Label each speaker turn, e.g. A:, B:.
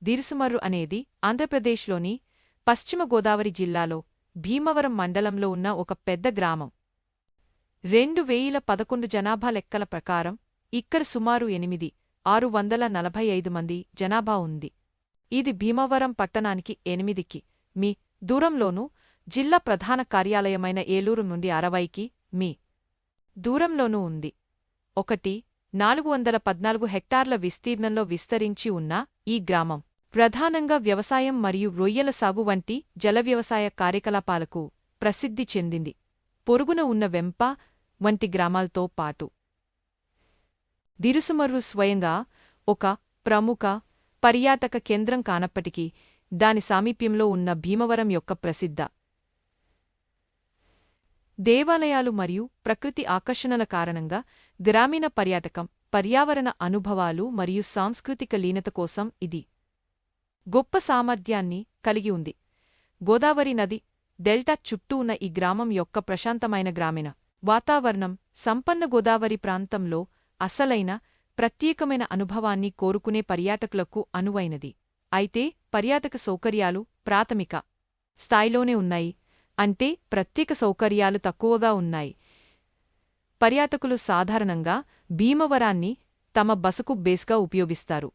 A: దిరుసుమర్రు అనేది ఆంధ్రప్రదేశ్లోని పశ్చిమ గోదావరి జిల్లాలో భీమవరం మండలంలో ఉన్న ఒక పెద్ద గ్రామం. 2011 జనాభా లెక్కల ప్రకారం ఇక్కడ సుమారు 8,645 మంది జనాభా ఉంది. ఇది భీమవరం పట్టణానికి 8 మీ. దూరంలోనూ, జిల్లా ప్రధాన కార్యాలయమైన ఏలూరు నుండి 60 మీ. దూరంలోనూ ఉంది. 414 హెక్టార్ల విస్తీర్ణంలో విస్తరించి ఉన్న ఈ గ్రామం ప్రధానంగా వ్యవసాయం మరియు రొయ్యల సాగు వంటి జలవ్యవసాయ కార్యకలాపాలకు ప్రసిద్ధి చెందింది. పొరుగున ఉన్న వెంప వంటి గ్రామాలతో పాటు దిరుసుమర్రు స్వయంగా ఒక ప్రముఖ పర్యాటక కేంద్రం కానప్పటికీ దాని సామీప్యంలో ఉన్న భీమవరం యొక్క ప్రసిద్ధ దేవాలయాలు మరియు ప్రకృతి ఆకర్షణల కారణంగా గ్రామీణ పర్యాటకం, పర్యావరణ అనుభవాలు మరియు సాంస్కృతిక లీనత కోసం ఇది గొప్ప సామర్థ్యాన్ని కలిగి ఉంది. గోదావరి నది డెల్టా చుట్టూ ఉన్న ఈ గ్రామం యొక్క ప్రశాంతమైన గ్రామీణ వాతావరణం సంపన్న గోదావరి ప్రాంతంలో అసలైన ప్రత్యేకమైన అనుభవాన్ని కోరుకునే పర్యాటకులకు అనువైనది. అయితే పర్యాటక సౌకర్యాలు ప్రాథమిక స్థాయిలోనే ఉన్నాయి, అంటే ప్రత్యేక సౌకర్యాలు తక్కువగా ఉన్నాయి. పర్యాటకులు సాధారణంగా భీమవరాన్ని తమ బసకు బేస్గా ఉపయోగిస్తారు.